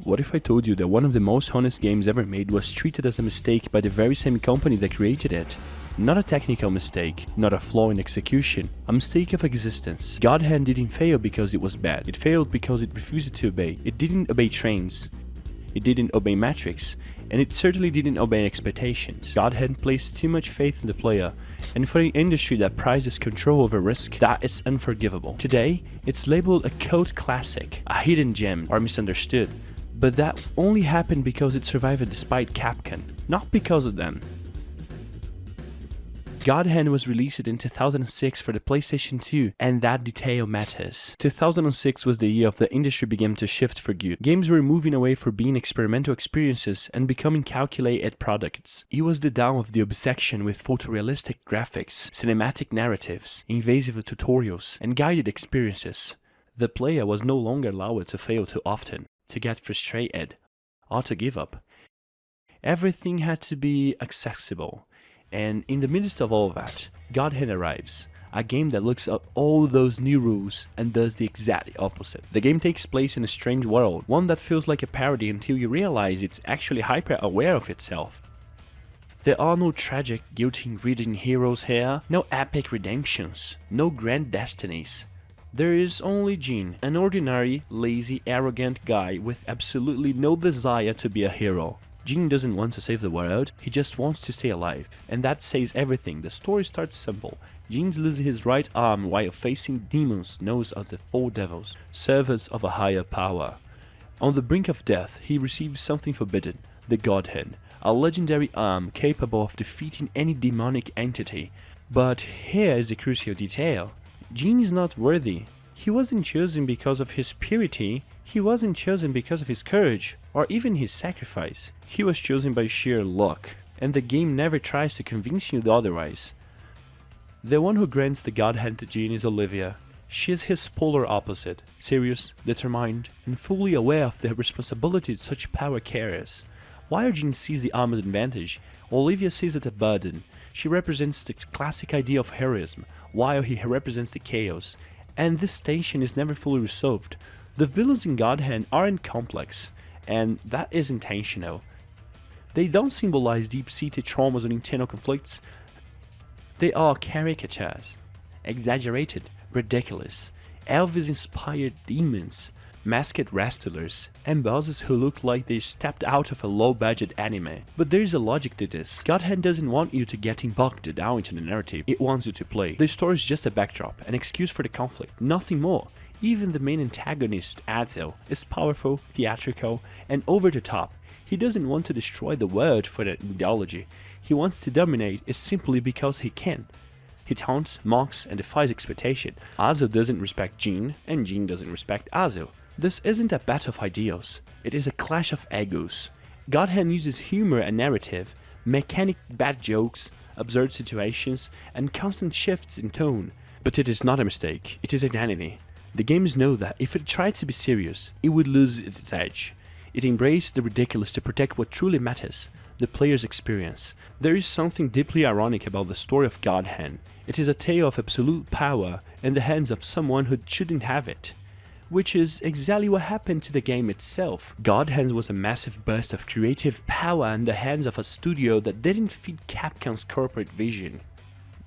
What if I told you that one of the most honest games ever made was treated as a mistake by the very same company that created it? Not a technical mistake, not a flaw in execution, a mistake of existence. God Hand didn't fail because it was bad, it failed because it refused to obey. It didn't obey trains, it didn't obey metrics, and it certainly didn't obey expectations. God Hand placed too much faith in the player, and for an industry that prizes control over risk, that is unforgivable. Today, it's labeled a cult classic, a hidden gem, or misunderstood, but that only happened because it survived despite Capcom, not because of them. God Hand was released in 2006 for the PlayStation 2, and that detail matters. 2006 was the year of the industry began to shift for good. Games were moving away from being experimental experiences and becoming calculated products. It was the dawn of the obsession with photorealistic graphics, cinematic narratives, invasive tutorials, and guided experiences. The player was no longer allowed to fail too often, to get frustrated, or to give up. Everything had to be accessible. And in the midst of all that, God Hand arrives, a game that looks at all those new rules and does the exact opposite. The game takes place in a strange world, one that feels like a parody until you realize it's actually hyper-aware of itself. There are no tragic, guilt-ridden heroes here, no epic redemptions, no grand destinies. There is only Jin, an ordinary, lazy, arrogant guy with absolutely no desire to be a hero. Jin doesn't want to save the world, he just wants to stay alive. And that says everything. The story starts simple. Jin loses his right arm while facing demons known as the Four Devils, servants of a higher power. On the brink of death, he receives something forbidden, the God Hand, a legendary arm capable of defeating any demonic entity. But here is the crucial detail. Jin is not worthy. He wasn't chosen because of his purity, he wasn't chosen because of his courage, or even his sacrifice. He was chosen by sheer luck, and the game never tries to convince you otherwise. The one who grants the God Hand to Jin is Olivia. She is his polar opposite, serious, determined, and fully aware of the responsibility such power carries. While Jin sees the arm as an advantage, Olivia sees it a burden. She represents the classic idea of heroism, while he represents the chaos, and this tension is never fully resolved. The villains in God Hand aren't complex, and that is intentional. They don't symbolize deep-seated traumas or internal conflicts. They are caricatures, exaggerated, ridiculous, Elvis-inspired demons, masked wrestlers, and bosses who look like they stepped out of a low-budget anime. But there is a logic to this. God Hand doesn't want you to get bogged down into the narrative, it wants you to play. The story is just a backdrop, an excuse for the conflict, nothing more. Even the main antagonist, Azel, is powerful, theatrical, and over the top. He doesn't want to destroy the world for that ideology. He wants to dominate it simply because he can. He taunts, mocks, and defies expectation. Azel doesn't respect Jin, and Jin doesn't respect Azel. This isn't a battle of ideals, it is a clash of egos. God Hand uses humor and narrative, mechanic bad jokes, absurd situations, and constant shifts in tone. But it is not a mistake, it is identity. The games know that if it tried to be serious, it would lose its edge. It embraced the ridiculous to protect what truly matters, the player's experience. There is something deeply ironic about the story of God Hand. It is a tale of absolute power in the hands of someone who shouldn't have it. Which is exactly what happened to the game itself. God Hand was a massive burst of creative power in the hands of a studio that didn't fit Capcom's corporate vision.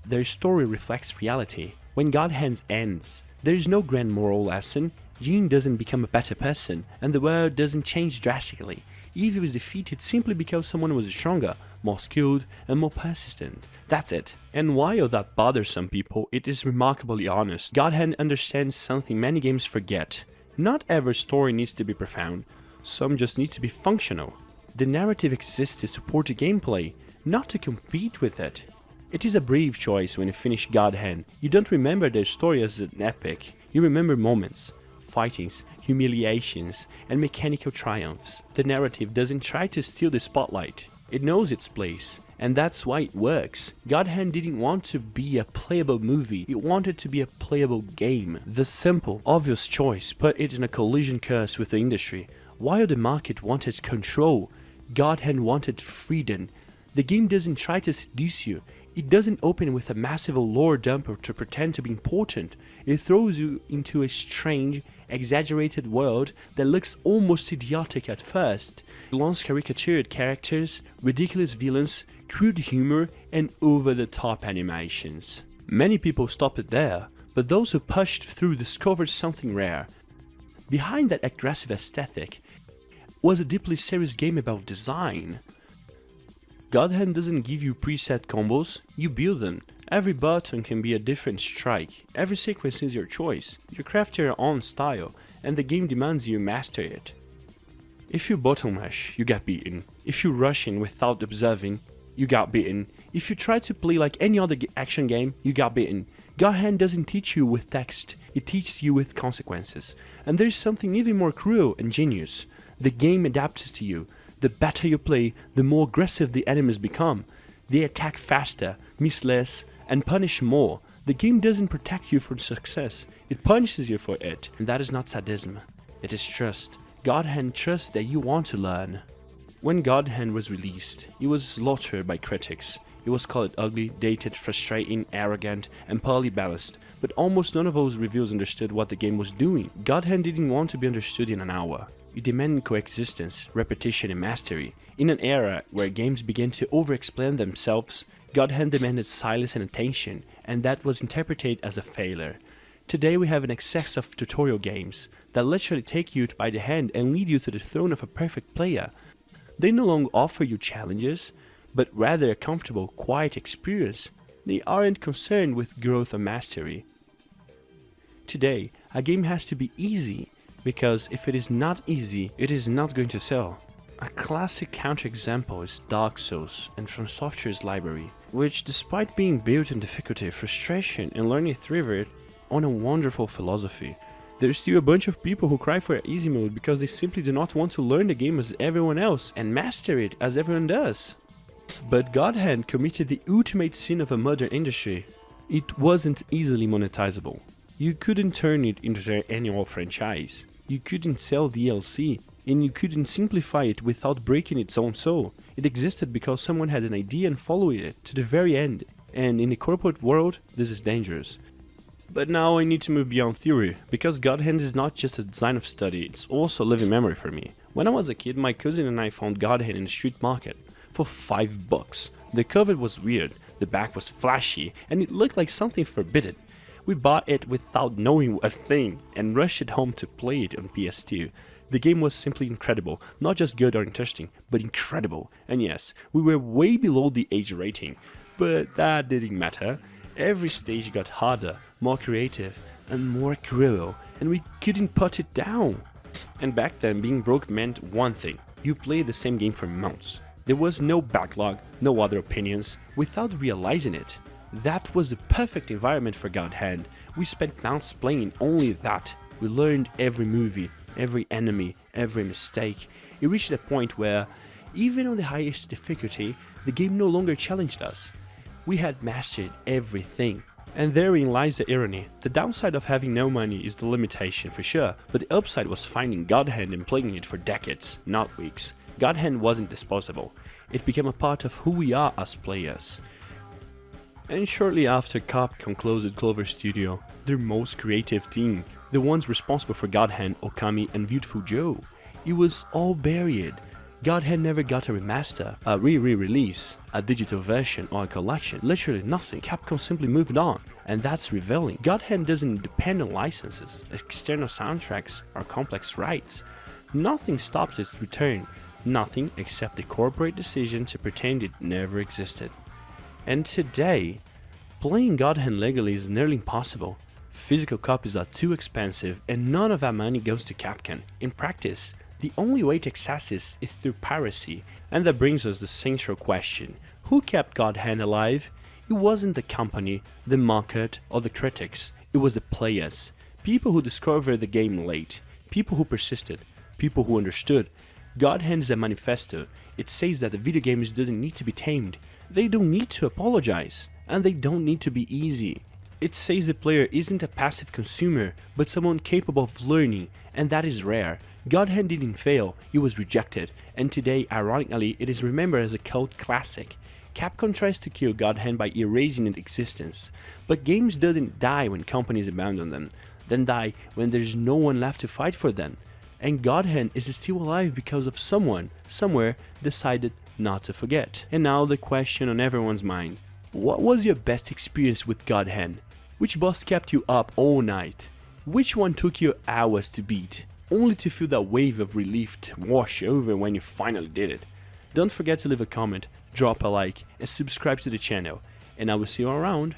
Their story reflects reality. When God Hand ends, there is no grand moral lesson, Jin doesn't become a better person, and the world doesn't change drastically. Evil is defeated simply because someone was stronger, more skilled, and more persistent. That's it. And while that bothers some people, it is remarkably honest. God Hand understands something many games forget. Not every story needs to be profound, some just need to be functional. The narrative exists to support the gameplay, not to compete with it. It is a brave choice when you finish God Hand. You don't remember their story as an epic, you remember moments, fightings, humiliations, and mechanical triumphs. The narrative doesn't try to steal the spotlight, it knows its place, and that's why it works. God Hand didn't want to be a playable movie, it wanted to be a playable game. The simple, obvious choice put it in a collision course with the industry. While the market wanted control, God Hand wanted freedom. The game doesn't try to seduce you, It doesn't open with a massive lore dumper to pretend to be important. It throws you into a strange, exaggerated world that looks almost idiotic at first. It launches caricatured characters, ridiculous villains, crude humor, and over-the-top animations. Many people stop it there, but those who pushed through discovered something rare. Behind that aggressive aesthetic was a deeply serious game about design. God Hand doesn't give you preset combos, you build them. Every button can be a different strike, every sequence is your choice, you craft your own style, and the game demands you master it. If you button mash, you get beaten. If you rush in without observing, you got beaten. If you try to play like any other action game, you got beaten. God Hand doesn't teach you with text, it teaches you with consequences. And there's something even more cruel and genius. The game adapts to you. The better you play, the more aggressive the enemies become. They attack faster, miss less, and punish more. The game doesn't protect you from success, it punishes you for it. And that is not sadism, it is trust. God Hand trusts that you want to learn. When God Hand was released, it was slaughtered by critics. It was called ugly, dated, frustrating, arrogant, and poorly balanced, but almost none of those reviews understood what the game was doing. God Hand didn't want to be understood in an hour. It demanded coexistence, repetition, and mastery. In an era where games began to over-explain themselves, God Hand demanded silence and attention, and that was interpreted as a failure. Today we have an excess of tutorial games that literally take you by the hand and lead you to the throne of a perfect player. They no longer offer you challenges, but rather a comfortable, quiet experience. They aren't concerned with growth or mastery. Today, a game has to be easy, because if it is not easy, it is not going to sell. A classic counterexample is Dark Souls and From Software's library, which despite being built on difficulty, frustration, and learning through it on a wonderful philosophy, there's still a bunch of people who cry for easy mode because they simply do not want to learn the game as everyone else and master it as everyone does. But God Hand committed the ultimate sin of a modern industry. It wasn't easily monetizable. You couldn't turn it into an annual franchise. You couldn't sell DLC, and you couldn't simplify it without breaking its own soul. It existed because someone had an idea and followed it to the very end, and in the corporate world, this is dangerous. But now I need to move beyond theory, because God Hand is not just a design of study, it's also a living memory for me. When I was a kid, my cousin and I found God Hand in the street market for $5. The cover was weird, the back was flashy, and it looked like something forbidden. We bought it without knowing a thing and rushed it home to play it on PS2. The game was simply incredible, not just good or interesting, but incredible. And yes, we were way below the age rating, but that didn't matter. Every stage got harder, more creative, and more cruel, and we couldn't put it down. And back then, being broke meant one thing: you played the same game for months. There was no backlog, no other opinions, without realizing it. That was the perfect environment for God Hand. We spent months playing only that. We learned every movie, every enemy, every mistake. It reached a point where, even on the highest difficulty, the game no longer challenged us. We had mastered everything. And therein lies the irony. The downside of having no money is the limitation for sure, but the upside was finding God Hand and playing it for decades, not weeks. God Hand wasn't disposable. It became a part of who we are as players. And shortly after, Capcom closed Clover Studio, their most creative team, the ones responsible for God Hand, Okami, and Beautiful Joe. It was all buried. God Hand never got a remaster, a re-release, a digital version, or a collection. Literally nothing. Capcom simply moved on, and that's revealing. God Hand doesn't depend on licenses, external soundtracks, or complex rights. Nothing stops its return. Nothing except the corporate decision to pretend it never existed. And today, playing God Hand legally is nearly impossible. Physical copies are too expensive, and none of that money goes to Capcom. In practice, the only way to access this is through piracy, and that brings us the central question: who kept God Hand alive? It wasn't the company, the market, or the critics. It was the players. People who discovered the game late. People who persisted. People who understood. God Hand is a manifesto. It says that the video games doesn't need to be tamed. They don't need to apologize, and they don't need to be easy. It says the player isn't a passive consumer, but someone capable of learning, and that is rare. God Hand didn't fail, it was rejected, and today, ironically, it is remembered as a cult classic. Capcom tries to kill God Hand by erasing its existence, but games doesn't die when companies abandon them, then die when there's no one left to fight for them. And God Hand is still alive because of someone, somewhere, decided not to forget. And now the question on everyone's mind. What was your best experience with God Hand? Which boss kept you up all night? Which one took you hours to beat, only to feel that wave of relief to wash over when you finally did it? Don't forget to leave a comment, drop a like, and subscribe to the channel, and I will see you around.